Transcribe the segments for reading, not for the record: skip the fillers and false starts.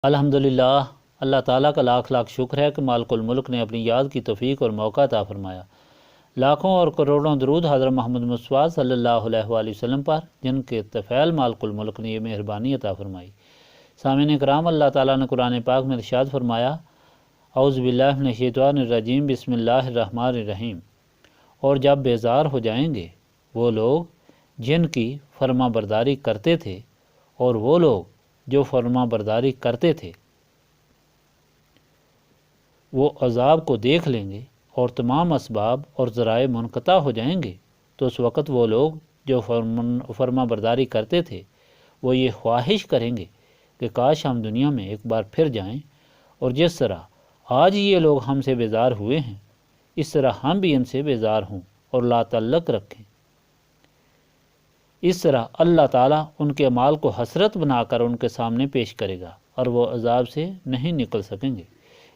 الحمدللہ، اللہ تعالیٰ کا لاکھ لاکھ شکر ہے کہ مالک الملک نے اپنی یاد کی توفیق اور موقع عطا فرمایا۔ لاکھوں اور کروڑوں درود حضرت محمد مصطفیٰ صلی اللہ علیہ وآلہ وسلم پر، جن کے طفیل مالک الملک نے یہ مہربانی عطا فرمائی۔ سامعین کرام، اللہ تعالیٰ نے قرآن پاک میں ارشاد فرمایا، اعوذ باللہ من الشیطان الرجیم، بسم اللہ الرحمن الرحیم۔ اور جب بیزار ہو جائیں گے وہ لوگ جن کی فرما برداری کرتے تھے، اور وہ لوگ جو فرما برداری کرتے تھے وہ عذاب کو دیکھ لیں گے اور تمام اسباب اور ذرائع منقطع ہو جائیں گے، تو اس وقت وہ لوگ جو فرما برداری کرتے تھے وہ یہ خواہش کریں گے کہ کاش ہم دنیا میں ایک بار پھر جائیں، اور جس طرح آج یہ لوگ ہم سے بیزار ہوئے ہیں اس طرح ہم بھی ان سے بیزار ہوں اور لا تعلق رکھیں۔ اس طرح اللہ تعالیٰ ان کے اعمال کو حسرت بنا کر ان کے سامنے پیش کرے گا اور وہ عذاب سے نہیں نکل سکیں گے۔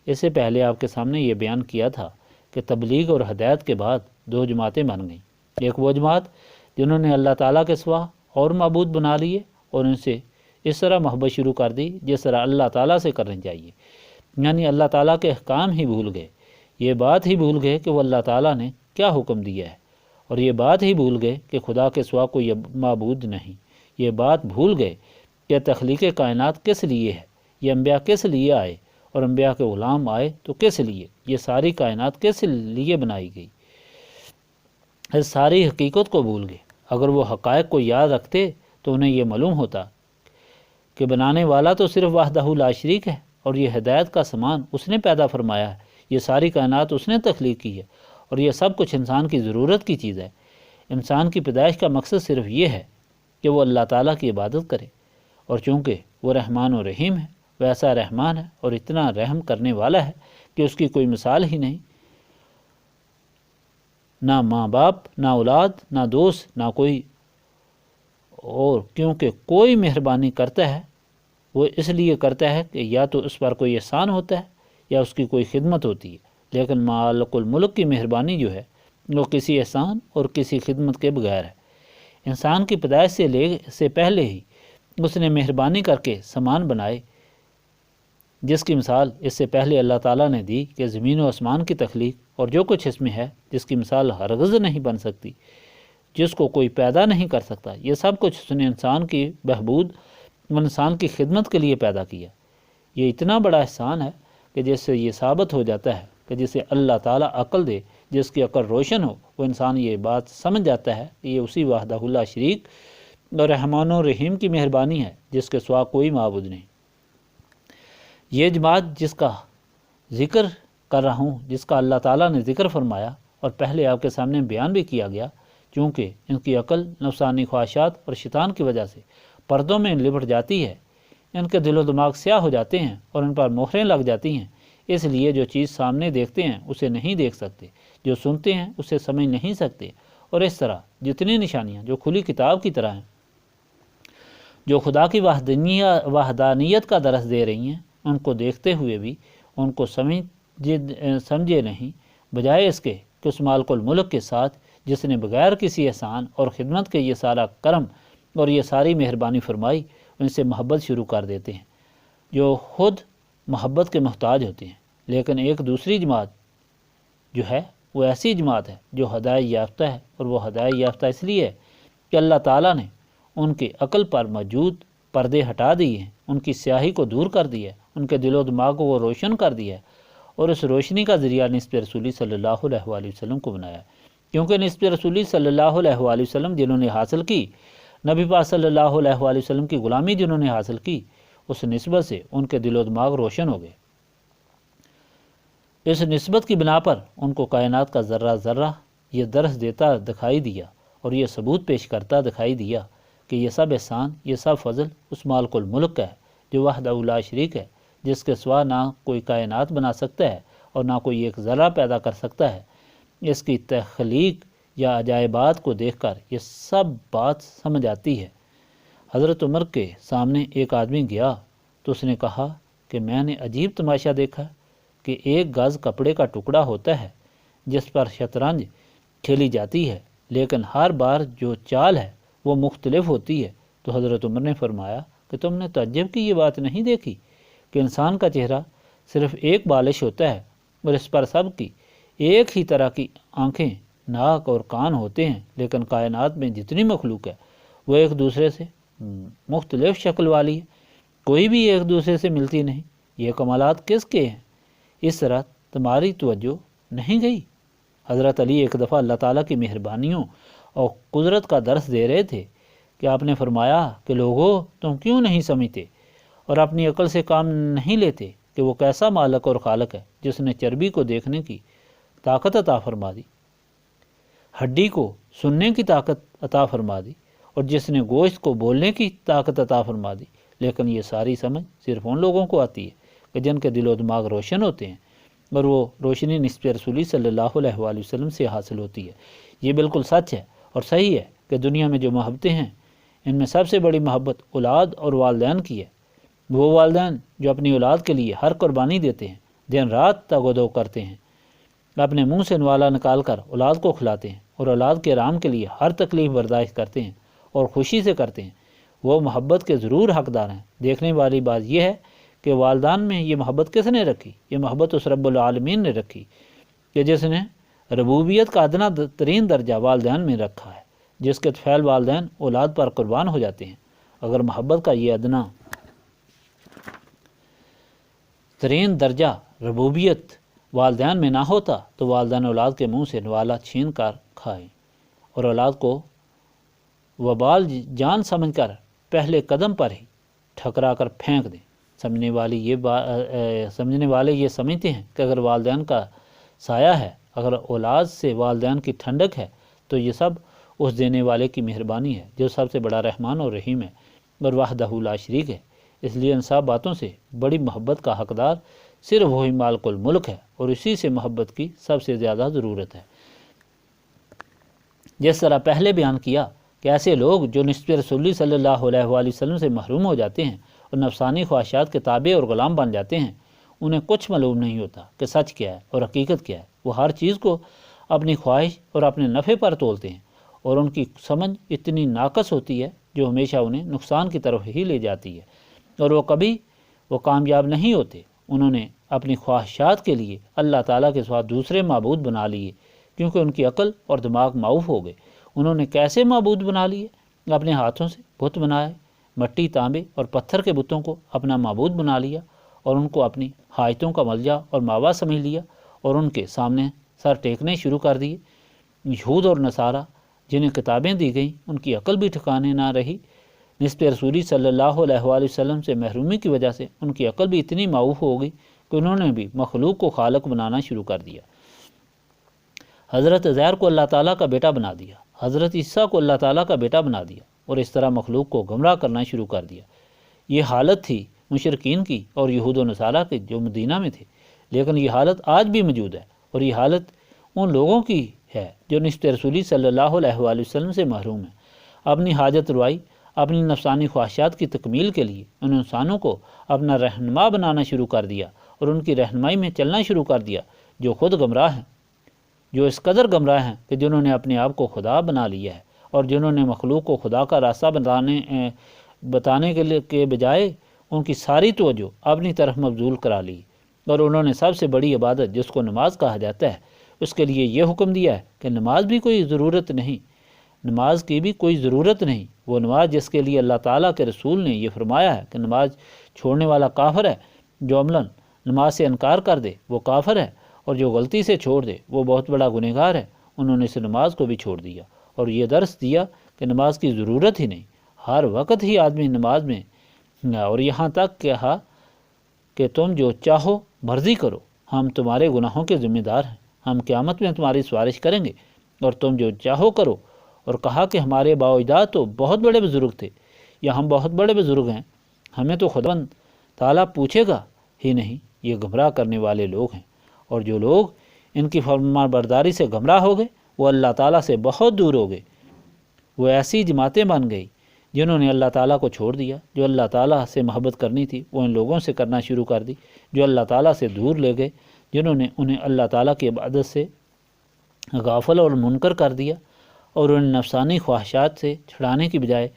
اس سے پہلے آپ کے سامنے یہ بیان کیا تھا کہ تبلیغ اور ہدایت کے بعد دو جماعتیں بن گئیں۔ ایک وہ جماعت جنہوں نے اللہ تعالیٰ کے سوا اور معبود بنا لیے اور ان سے اس طرح محبت شروع کر دی جس طرح اللہ تعالیٰ سے کرنی چاہیے، یعنی اللہ تعالیٰ کے احکام ہی بھول گئے، یہ بات ہی بھول گئے کہ وہ اللہ تعالیٰ نے کیا حکم دیا ہے، اور یہ بات ہی بھول گئے کہ خدا کے سوا کوئی معبود نہیں، یہ بات بھول گئے کہ تخلیق کائنات کس لیے ہے، یہ انبیاء کس لیے آئے، اور انبیاء کے غلام آئے تو کس لیے، یہ ساری کائنات کس لیے بنائی گئی، اس ساری حقیقت کو بھول گئے۔ اگر وہ حقائق کو یاد رکھتے تو انہیں یہ معلوم ہوتا کہ بنانے والا تو صرف وحدہ لا شریک ہے، اور یہ ہدایت کا سامان اس نے پیدا فرمایا ہے، یہ ساری کائنات اس نے تخلیق کی ہے، اور یہ سب کچھ انسان کی ضرورت کی چیز ہے۔ انسان کی پیدائش کا مقصد صرف یہ ہے کہ وہ اللہ تعالیٰ کی عبادت کرے، اور چونکہ وہ رحمان و رحیم ہے، وہ ایسا رحمان ہے اور اتنا رحم کرنے والا ہے کہ اس کی کوئی مثال ہی نہیں، نہ ماں باپ، نہ اولاد، نہ دوست، نہ کوئی اور، کیونکہ کوئی مہربانی کرتا ہے وہ اس لیے کرتا ہے کہ یا تو اس پر کوئی احسان ہوتا ہے یا اس کی کوئی خدمت ہوتی ہے، لیکن مالک الملک کی مہربانی جو ہے وہ کسی احسان اور کسی خدمت کے بغیر ہے۔ انسان کی پیدائش سے پہلے ہی اس نے مہربانی کر کے سامان بنائے، جس کی مثال اس سے پہلے اللہ تعالیٰ نے دی کہ زمین و آسمان کی تخلیق اور جو کچھ اس میں ہے، جس کی مثال ہرگز نہیں بن سکتی، جس کو کوئی پیدا نہیں کر سکتا، یہ سب کچھ اس نے انسان کی بہبود و انسان کی خدمت کے لیے پیدا کیا۔ یہ اتنا بڑا احسان ہے کہ جس سے یہ ثابت ہو جاتا ہے کہ جسے اللہ تعالیٰ عقل دے، جس کی عقل روشن ہو، وہ انسان یہ بات سمجھ جاتا ہے کہ یہ اسی وحدہ لا شریک اور رحمان و رحیم کی مہربانی ہے جس کے سوا کوئی معبود نہیں۔ یہ جماعت جس کا ذکر کر رہا ہوں، جس کا اللہ تعالیٰ نے ذکر فرمایا اور پہلے آپ کے سامنے بیان بھی کیا گیا، چونکہ ان کی عقل نفسانی خواہشات اور شیطان کی وجہ سے پردوں میں لپٹ جاتی ہے، ان کے دل و دماغ سیاہ ہو جاتے ہیں اور ان پر مہریں لگ جاتی ہیں، اس لیے جو چیز سامنے دیکھتے ہیں اسے نہیں دیکھ سکتے، جو سنتے ہیں اسے سمجھ نہیں سکتے، اور اس طرح جتنی نشانیاں جو کھلی کتاب کی طرح ہیں، جو خدا کی وحدانیت کا درس دے رہی ہیں، ان کو دیکھتے ہوئے بھی ان کو سمجھے نہیں، بجائے اس کے کہ اس مالک الملک کے ساتھ جس نے بغیر کسی احسان اور خدمت کے یہ سارا کرم اور یہ ساری مہربانی فرمائی، ان سے محبت شروع کر دیتے ہیں جو خود محبت کے محتاج ہوتے ہیں۔ لیکن ایک دوسری جماعت جو ہے وہ ایسی جماعت ہے جو ہدایت یافتہ ہے، اور وہ ہدایت یافتہ اس لیے ہے کہ اللہ تعالیٰ نے ان کے عقل پر موجود پردے ہٹا دیے ہیں، ان کی سیاہی کو دور کر دیا ہے، ان کے دل و دماغ کو وہ روشن کر دیا ہے، اور اس روشنی کا ذریعہ نسبت رسولی صلی اللہ علیہ وآلہ وسلم کو بنایا ہے، کیونکہ نسبت رسولی صلی اللہ علیہ وآلہ وسلم جنہوں نے حاصل کی، نبی پاک صلی اللہ علیہ وآلہ وسلم کی غلامی جنہوں نے حاصل کی، اس نسبت سے ان کے دل و دماغ روشن ہو گئے۔ اس نسبت کی بنا پر ان کو کائنات کا ذرہ ذرہ یہ درس دیتا دکھائی دیا اور یہ ثبوت پیش کرتا دکھائی دیا کہ یہ سب احسان، یہ سب فضل اس مالک الملک کا ہے جو وحدہ لا شریک ہے، جس کے سوا نہ کوئی کائنات بنا سکتا ہے اور نہ کوئی ایک ذرہ پیدا کر سکتا ہے۔ اس کی تخلیق یا عجائبات کو دیکھ کر یہ سب بات سمجھ آتی ہے۔ حضرت عمر کے سامنے ایک آدمی گیا تو اس نے کہا کہ میں نے عجیب تماشا دیکھا کہ ایک گز کپڑے کا ٹکڑا ہوتا ہے جس پر شطرنج کھیلی جاتی ہے، لیکن ہر بار جو چال ہے وہ مختلف ہوتی ہے۔ تو حضرت عمر نے فرمایا کہ تم نے تعجب کی یہ بات نہیں دیکھی کہ انسان کا چہرہ صرف ایک بالش ہوتا ہے اور اس پر سب کی ایک ہی طرح کی آنکھیں، ناک اور کان ہوتے ہیں، لیکن کائنات میں جتنی مخلوق ہے وہ ایک دوسرے سے مختلف شکل والی ہے، کوئی بھی ایک دوسرے سے ملتی نہیں۔ یہ کمالات کس کے ہیں؟ اس طرح تمہاری توجہ نہیں گئی؟ حضرت علی ایک دفعہ اللہ تعالیٰ کی مہربانیوں اور قدرت کا درس دے رہے تھے کہ آپ نے فرمایا کہ لوگو تم کیوں نہیں سمجھتے اور اپنی عقل سے کام نہیں لیتے کہ وہ کیسا مالک اور خالق ہے جس نے چربی کو دیکھنے کی طاقت عطا فرما دی، ہڈی کو سننے کی طاقت عطا فرما دی، اور جس نے گوشت کو بولنے کی طاقت عطا فرما دی۔ لیکن یہ ساری سمجھ صرف ان لوگوں کو آتی ہے کہ جن کے دل و دماغ روشن ہوتے ہیں، اور وہ روشنی نسبت رسولی صلی اللہ علیہ وآلہ وسلم سے حاصل ہوتی ہے۔ یہ بالکل سچ ہے اور صحیح ہے کہ دنیا میں جو محبتیں ہیں ان میں سب سے بڑی محبت اولاد اور والدین کی ہے۔ وہ والدین جو اپنی اولاد کے لیے ہر قربانی دیتے ہیں، دن رات تگ و دو کرتے ہیں، اپنے منہ سے نوالا نکال کر اولاد کو کھلاتے ہیں اور اولاد کے آرام کے لیے ہر تکلیف برداشت کرتے ہیں اور خوشی سے کرتے ہیں، وہ محبت کے ضرور حقدار ہیں۔ دیکھنے والی بات یہ ہے کہ والدین میں یہ محبت کس نے رکھی؟ یہ محبت اس رب العالمین نے رکھی کہ جس نے ربوبیت کا ادنا ترین درجہ والدین میں رکھا ہے، جس کے طفیل والدین اولاد پر قربان ہو جاتے ہیں۔ اگر محبت کا یہ ادنا ترین درجہ ربوبیت والدین میں نہ ہوتا تو والدین اولاد کے منہ سے نوالا چھین کر کھائیں اور اولاد کو وبال جان سمجھ کر پہلے قدم پر ہی ٹھکرا کر پھینک دیں۔ سمجھنے والے یہ سمجھتے ہیں کہ اگر والدین کا سایہ ہے، اگر اولاد سے والدین کی ٹھنڈک ہے تو یہ سب اس دینے والے کی مہربانی ہے جو سب سے بڑا رحمان اور رحیم ہے اور وحدہ لا شریک ہے۔ اس لیے ان سب باتوں سے بڑی محبت کا حقدار صرف وہی مالک الملک ہے اور اسی سے محبت کی سب سے زیادہ ضرورت ہے۔ جس طرح پہلے بیان کیا کہ ایسے لوگ جو نسبت رسولی صلی اللہ علیہ وآلہ وسلم سے محروم ہو جاتے ہیں اور نفسانی خواہشات کے تابع اور غلام بن جاتے ہیں، انہیں کچھ معلوم نہیں ہوتا کہ سچ کیا ہے اور حقیقت کیا ہے۔ وہ ہر چیز کو اپنی خواہش اور اپنے نفع پر تولتے ہیں اور ان کی سمجھ اتنی ناقص ہوتی ہے جو ہمیشہ انہیں نقصان کی طرف ہی لے جاتی ہے، اور وہ کبھی کامیاب نہیں ہوتے۔ انہوں نے اپنی خواہشات کے لیے اللہ تعالیٰ کے سوا دوسرے معبود بنا لیے کیونکہ ان کی عقل اور دماغ معاف ہو گئے۔ انہوں نے کیسے معبود بنا لیے؟ اپنے ہاتھوں سے بت بنائے، مٹی، تانبے اور پتھر کے بتوں کو اپنا معبود بنا لیا اور ان کو اپنی حاجتوں کا ملجا اور ماوا سمجھ لیا اور ان کے سامنے سر ٹیکنے شروع کر دیے۔ یہود اور نصارہ جنہیں کتابیں دی گئیں ان کی عقل بھی ٹھکانے نہ رہی۔ نسبت رسولی صلی اللہ علیہ وآلہ وسلم سے محرومی کی وجہ سے ان کی عقل بھی اتنی معاف ہو گئی کہ انہوں نے بھی مخلوق کو خالق بنانا شروع کر دیا۔ حضرت عزیر کو اللہ تعالیٰ کا بیٹا بنا دیا، حضرت عیسیٰ کو اللہ تعالیٰ کا بیٹا بنا دیا اور اس طرح مخلوق کو گمراہ کرنا شروع کر دیا۔ یہ حالت تھی مشرکین کی اور یہود و نصارہ کی جو مدینہ میں تھے، لیکن یہ حالت آج بھی موجود ہے، اور یہ حالت ان لوگوں کی ہے جو نسبت رسولی صلی اللہ علیہ وآلہ وسلم سے محروم ہیں۔ اپنی حاجت روائی، اپنی نفسانی خواہشات کی تکمیل کے لیے ان انسانوں کو اپنا رہنما بنانا شروع کر دیا اور ان کی رہنمائی میں چلنا شروع کر دیا جو خود گمراہ ہیں، جو اس قدر گمراہ ہیں کہ جنہوں نے اپنے آپ کو خدا بنا لیا ہے اور جنہوں نے مخلوق کو خدا کا راستہ بتانے کے بجائے ان کی ساری توجہ اپنی طرف مبذول کرا لی، اور انہوں نے سب سے بڑی عبادت جس کو نماز کہا جاتا ہے اس کے لیے یہ حکم دیا ہے کہ نماز بھی کوئی ضرورت نہیں، نماز کی بھی کوئی ضرورت نہیں۔ وہ نماز جس کے لیے اللہ تعالیٰ کے رسول نے یہ فرمایا ہے کہ نماز چھوڑنے والا کافر ہے، جو عملاً نماز سے انکار کر دے وہ کافر ہے، اور جو غلطی سے چھوڑ دے وہ بہت بڑا گنہگار ہے، انہوں نے اس نماز کو بھی چھوڑ دیا اور یہ درس دیا کہ نماز کی ضرورت ہی نہیں، ہر وقت ہی آدمی نماز میں، اور یہاں تک کہا کہ تم جو چاہو مرضی کرو، ہم تمہارے گناہوں کے ذمہ دار ہیں، ہم قیامت میں تمہاری سفارش کریں گے اور تم جو چاہو کرو، اور کہا کہ ہمارے باء و اجداد تو بہت بڑے بزرگ تھے یا ہم بہت بڑے بزرگ ہیں، ہمیں تو خداوند تعالیٰ پوچھے گا ہی نہیں۔ یہ گمراہ کرنے والے لوگ ہیں، اور جو لوگ ان کی فرمان برداری سے گمراہ ہو گئے وہ اللہ تعالیٰ سے بہت دور ہو گئے۔ وہ ایسی جماعتیں بن گئی جنہوں نے اللہ تعالیٰ کو چھوڑ دیا، جو اللہ تعالیٰ سے محبت کرنی تھی وہ ان لوگوں سے کرنا شروع کر دی، جو اللہ تعالیٰ سے دور لے گئے، جنہوں نے انہیں اللہ تعالیٰ کی عبادت سے غافل اور منکر کر دیا اور انہیں نفسانی خواہشات سے چھڑانے کی بجائے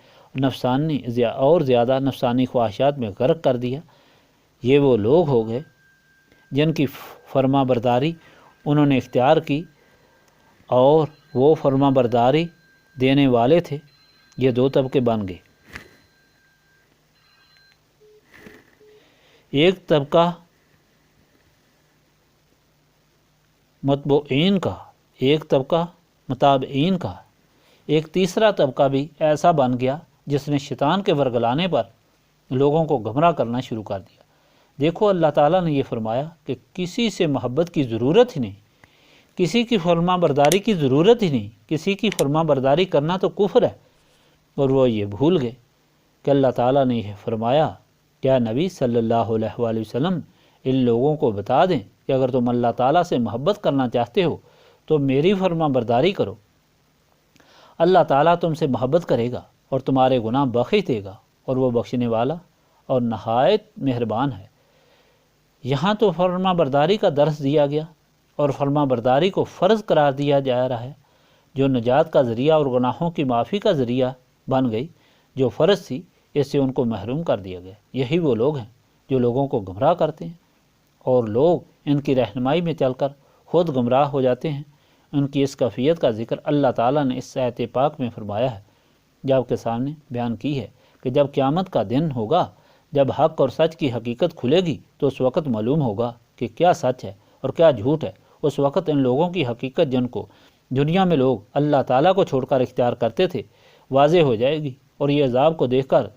اور زیادہ نفسانی خواہشات میں غرق کر دیا۔ یہ وہ لوگ ہو گئے جن کی فرما برداری انہوں نے اختیار کی اور وہ فرما برداری دینے والے تھے۔ یہ دو طبقے بن گئے، ایک طبقہ متبوعین کا، ایک طبقہ متابعین کا، ایک تیسرا طبقہ بھی ایسا بن گیا جس نے شیطان کے ورگلانے پر لوگوں کو گمراہ کرنا شروع کر دیا۔ دیکھو اللہ تعالیٰ نے یہ فرمایا کہ کسی سے محبت کی ضرورت ہی نہیں، کسی کی فرما برداری کی ضرورت ہی نہیں، کسی کی فرما برداری کرنا تو کفر ہے، اور وہ یہ بھول گئے کہ اللہ تعالیٰ نے یہ فرمایا، کیا نبی صلی اللہ علیہ وآلہ وسلم ان لوگوں کو بتا دیں کہ اگر تم اللہ تعالیٰ سے محبت کرنا چاہتے ہو تو میری فرما برداری کرو، اللہ تعالیٰ تم سے محبت کرے گا اور تمہارے گناہ بخش دے گا، اور وہ بخشنے والا اور نہایت مہربان ہے۔ یہاں تو فرما برداری کا درس دیا گیا اور فرما برداری کو فرض قرار دیا جا رہا ہے، جو نجات کا ذریعہ اور گناہوں کی معافی کا ذریعہ بن گئی، جو فرض تھی اس سے ان کو محروم کر دیا گیا۔ یہی وہ لوگ ہیں جو لوگوں کو گمراہ کرتے ہیں، اور لوگ ان کی رہنمائی میں چل کر خود گمراہ ہو جاتے ہیں۔ ان کی اس کیفیت کا ذکر اللہ تعالیٰ نے اس آیت پاک میں فرمایا ہے، جب کے سامنے بیان کی ہے کہ جب قیامت کا دن ہوگا، جب حق اور سچ کی حقیقت کھلے گی تو اس وقت معلوم ہوگا کہ کیا سچ ہے اور کیا جھوٹ ہے۔ اس وقت ان لوگوں کی حقیقت جن کو دنیا میں لوگ اللہ تعالیٰ کو چھوڑ کر اختیار کرتے تھے واضح ہو جائے گی، اور یہ عذاب کو دیکھ کر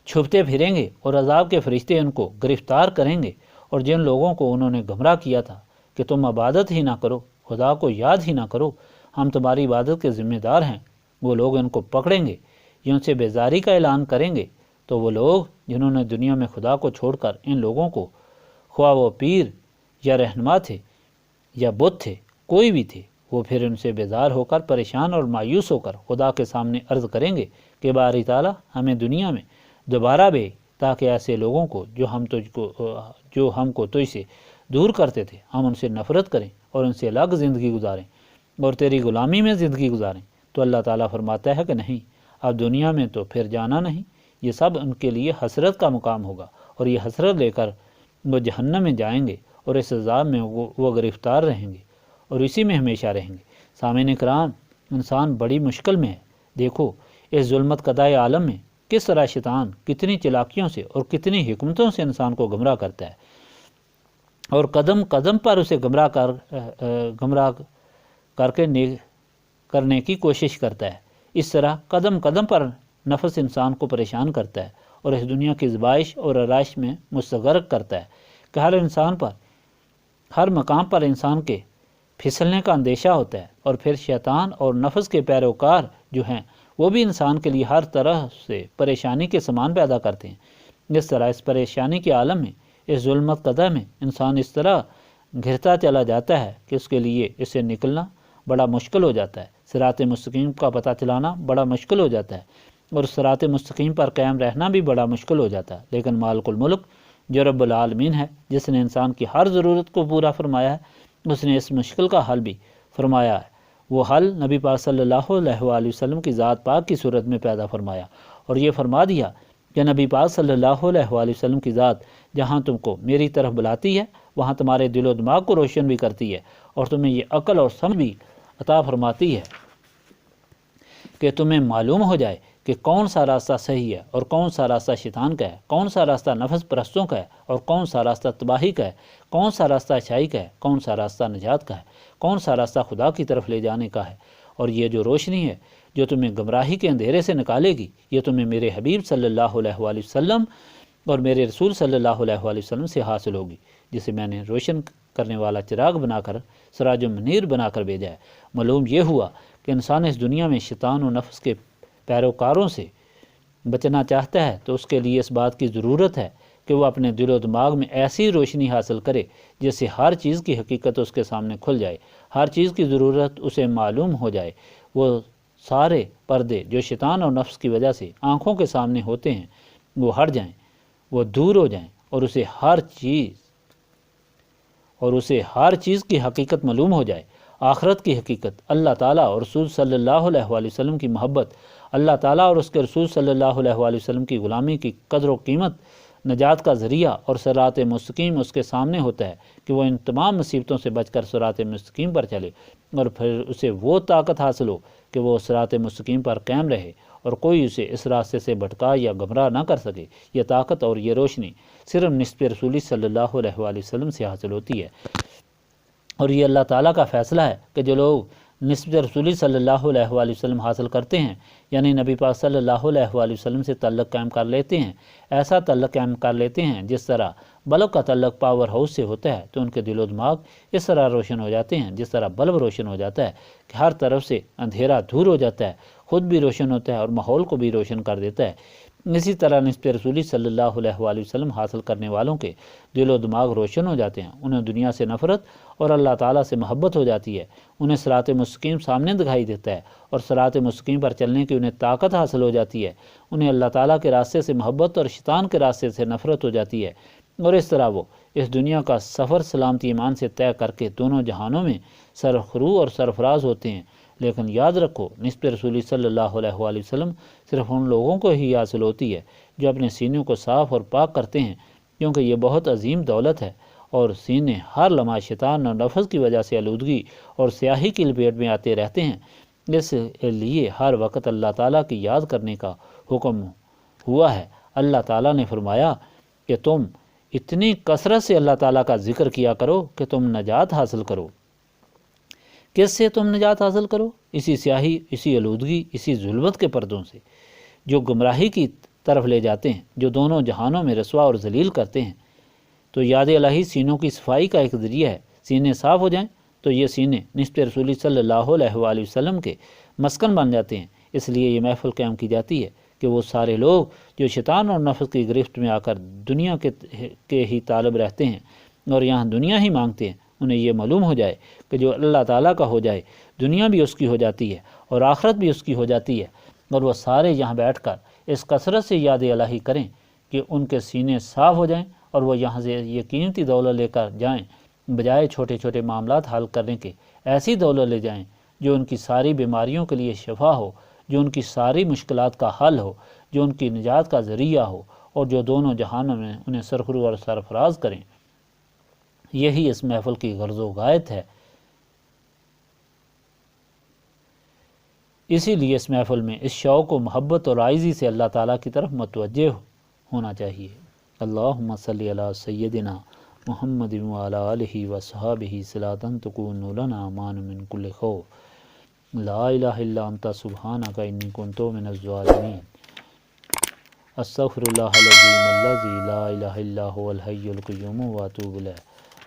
چھپتے پھریں گے، اور عذاب کے فرشتے ان کو گرفتار کریں گے۔ اور جن لوگوں کو انہوں نے گمراہ کیا تھا کہ تم عبادت ہی نہ کرو، خدا کو یاد ہی نہ کرو، ہم تمہاری عبادت کے ذمہ دار ہیں، وہ لوگ ان کو پکڑیں گے، یہ ان سے بیزاری کا اعلان کریں گے۔ تو وہ لوگ جنہوں نے دنیا میں خدا کو چھوڑ کر ان لوگوں کو، خواہ وہ پیر یا رہنما تھے یا بت تھے، کوئی بھی تھے، وہ پھر ان سے بیزار ہو کر، پریشان اور مایوس ہو کر خدا کے سامنے عرض کریں گے کہ باری تعالیٰ ہمیں دنیا میں دوبارہ بھیج، تاکہ ایسے لوگوں کو جو ہم کو تجھ سے دور کرتے تھے ہم ان سے نفرت کریں اور ان سے الگ زندگی گزاریں اور تیری غلامی میں زندگی گزاریں۔ تو اللہ تعالیٰ فرماتا ہے کہ نہیں، اب دنیا میں تو پھر جانا نہیں، یہ سب ان کے لیے حسرت کا مقام ہوگا، اور یہ حسرت لے کر وہ جہنم میں جائیں گے، اور اس عذاب میں وہ گرفتار رہیں گے اور اسی میں ہمیشہ رہیں گے۔ سامعین کرام، انسان بڑی مشکل میں ہے۔ دیکھو اس ظلمت کدائے عالم میں کس طرح شیطان کتنی چلاکیوں سے اور کتنی حکمتوں سے انسان کو گمراہ کرتا ہے، اور قدم قدم پر اسے گمراہ کر کے کرنے کی کوشش کرتا ہے۔ اس طرح قدم قدم پر نفس انسان کو پریشان کرتا ہے اور اس دنیا کی زبائش اور آرائش میں مستغرق کرتا ہے کہ ہر مقام پر انسان کے پھسلنے کا اندیشہ ہوتا ہے، اور پھر شیطان اور نفس کے پیروکار جو ہیں وہ بھی انسان کے لیے ہر طرح سے پریشانی کے سامان پیدا کرتے ہیں۔ اس طرح اس پریشانی کے عالم میں، اس ظلمت قدہ میں انسان اس طرح گھرتا چلا جاتا ہے کہ اس کے لیے اسے نکلنا بڑا مشکل ہو جاتا ہے، صراط مستقیم کا پتہ چلانا بڑا مشکل ہو جاتا ہے، اور صراط مستقیم پر قائم رہنا بھی بڑا مشکل ہو جاتا ہے۔ لیکن مالک الملک جو رب العالمین ہے، جس نے انسان کی ہر ضرورت کو پورا فرمایا ہے، اس نے اس مشکل کا حل بھی فرمایا ہے۔ وہ حل نبی پاک صلی اللہ علیہ وآلہ وسلم کی ذات پاک کی صورت میں پیدا فرمایا، اور یہ فرما دیا کہ نبی پاک صلی اللہ علیہ وآلہ وسلم کی ذات جہاں تم کو میری طرف بلاتی ہے وہاں تمہارے دل و دماغ کو روشن بھی کرتی ہے، اور تمہیں یہ عقل اور سمجھ بھی عطا فرماتی ہے کہ تمہیں معلوم ہو جائے کہ کون سا راستہ صحیح ہے اور کون سا راستہ شیطان کا ہے، کون سا راستہ نفس پرستوں کا ہے اور کون سا راستہ تباہی کا ہے، کون سا راستہ اچھائی کا ہے، کون سا راستہ نجات کا ہے، کون سا راستہ خدا کی طرف لے جانے کا ہے۔ اور یہ جو روشنی ہے جو تمہیں گمراہی کے اندھیرے سے نکالے گی، یہ تمہیں میرے حبیب صلی اللہ علیہ وآلہ وسلم اور میرے رسول صلی اللہ علیہ وآلہ وسلم سے حاصل ہوگی، جسے میں نے روشن کرنے والا چراغ بنا کر، سراج منیر بنا کر بھیجا ہے۔ معلوم یہ ہوا کہ انسان اس دنیا میں شیطان و نفس کے پیروکاروں سے بچنا چاہتا ہے تو اس کے لیے اس بات کی ضرورت ہے کہ وہ اپنے دل و دماغ میں ایسی روشنی حاصل کرے جس سے ہر چیز کی حقیقت اس کے سامنے کھل جائے، ہر چیز کی ضرورت اسے معلوم ہو جائے، وہ سارے پردے جو شیطان اور نفس کی وجہ سے آنکھوں کے سامنے ہوتے ہیں وہ ہٹ جائیں، وہ دور ہو جائیں، اور اسے ہر چیز کی حقیقت معلوم ہو جائے۔ آخرت کی حقیقت، اللہ تعالیٰ اور رسول صلی اللہ علیہ وآلہ وسلم کی محبت، اللہ تعالیٰ اور اس کے رسول صلی اللہ علیہ وآلہ وسلم کی غلامی کی قدر و قیمت، نجات کا ذریعہ اور صراط مستقیم اس کے سامنے ہوتا ہے کہ وہ ان تمام مصیبتوں سے بچ کر صراط مستقیم پر چلے، اور پھر اسے وہ طاقت حاصل ہو کہ وہ صراط مستقیم پر قائم رہے اور کوئی اسے اس راستے سے بھٹکا یا گمراہ نہ کر سکے۔ یہ طاقت اور یہ روشنی صرف نسب رسولی صلی اللہ علیہ وآلہ وسلم سے حاصل ہوتی ہے، اور یہ اللہ تعالیٰ کا فیصلہ ہے کہ جو لوگ نسبت رسولی صلی اللہ علیہ وآلہ وسلم حاصل کرتے ہیں، یعنی نبی پاک صلی اللہ علیہ وآلہ وسلم سے تعلق قائم کر لیتے ہیں، ایسا تعلق قائم کر لیتے ہیں جس طرح بلب کا تعلق پاور ہاؤس سے ہوتا ہے، تو ان کے دل و دماغ اس طرح روشن ہو جاتے ہیں جس طرح بلب روشن ہو جاتا ہے کہ ہر طرف سے اندھیرا دور ہو جاتا ہے، خود بھی روشن ہوتا ہے اور ماحول کو بھی روشن کر دیتا ہے۔ اسی طرح نسبت رسولی صلی اللہ علیہ وآلہ وسلم حاصل کرنے والوں کے دل و دماغ روشن ہو جاتے ہیں، انہیں دنیا سے نفرت اور اللہ تعالیٰ سے محبت ہو جاتی ہے، انہیں صراط مستقیم سامنے دکھائی دیتا ہے اور صراط مستقیم پر چلنے کی انہیں طاقت حاصل ہو جاتی ہے، انہیں اللہ تعالیٰ کے راستے سے محبت اور شیطان کے راستے سے نفرت ہو جاتی ہے، اور اس طرح وہ اس دنیا کا سفر سلامتی ایمان سے طے کر کے دونوں جہانوں میں سرخرو اور سرفراز ہوتے ہیں۔ لیکن یاد رکھو، نسبت رسولی صلی اللہ علیہ وآلہ وسلم صرف ان لوگوں کو ہی حاصل ہوتی ہے جو اپنے سینوں کو صاف اور پاک کرتے ہیں، کیونکہ یہ بہت عظیم دولت ہے، اور سینے ہر لمحہ شیطان اور نفس کی وجہ سے آلودگی اور سیاہی کی لپیٹ میں آتے رہتے ہیں۔ اس لیے ہر وقت اللہ تعالیٰ کی یاد کرنے کا حکم ہوا ہے۔ اللہ تعالیٰ نے فرمایا کہ تم اتنی کثرت سے اللہ تعالیٰ کا ذکر کیا کرو کہ تم نجات حاصل کرو۔ کس سے تم نجات حاصل کرو؟ اسی سیاہی، اسی آلودگی، اسی ظلمت کے پردوں سے جو گمراہی کی طرف لے جاتے ہیں، جو دونوں جہانوں میں رسوا اور ذلیل کرتے ہیں۔ تو یاد الہی سینوں کی صفائی کا ایک ذریعہ ہے۔ سینے صاف ہو جائیں تو یہ سینے نسبت رسولی صلی اللہ علیہ وآلہ وسلم کے مسکن بن جاتے ہیں۔ اس لیے یہ محفل قائم کی جاتی ہے کہ وہ سارے لوگ جو شیطان اور نفس کی گرفت میں آ کر دنیا کے ہی طالب رہتے ہیں اور یہاں دنیا ہی مانگتے ہیں، انہیں یہ معلوم ہو جائے کہ جو اللہ تعالیٰ کا ہو جائے، دنیا بھی اس کی ہو جاتی ہے اور آخرت بھی اس کی ہو جاتی ہے، اور وہ سارے یہاں بیٹھ کر اس کثرت سے یاد الہی کریں کہ ان کے سینے صاف ہو جائیں اور وہ یہاں سے یہ قیمتی دولت لے کر جائیں، بجائے چھوٹے چھوٹے معاملات حل کرنے کے ایسی دولت لے جائیں جو ان کی ساری بیماریوں کے لیے شفا ہو، جو ان کی ساری مشکلات کا حل ہو، جو ان کی نجات کا ذریعہ ہو، اور جو دونوں جہانوں میں انہیں سرخرو اور سرفراز کریں۔ یہی اس محفل کی غرض و غایت ہے۔ اسی لیے اس محفل میں اس شوق و محبت اور عاجزی سے اللہ تعالیٰ کی طرف متوجہ ہونا چاہیے۔ اللہم صلی علی سیدنا محمد وعلی آلہ وصحبہ صلاۃ تکون لنا امان من کل خوف، لا الہ الا انت سبحانک انی کنت من الظالمین، استغفر اللہ العظیم الذی لا الہ الا هو الحی القیوم واتوب الیہ،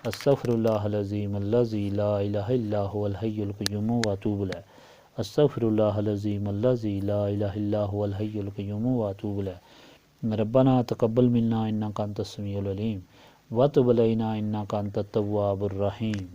استغفر اللہ العظیم الذی لا الہ الا هو الحی القیوم واتوب الیہ، استغفر اللہ العظیم الذی لا الہ الا هو الحی القیوم واتوب الیہ، ربنا تقبل منا انک انت السمیع العلیم وتب علینا انک انت التواب الرحیم۔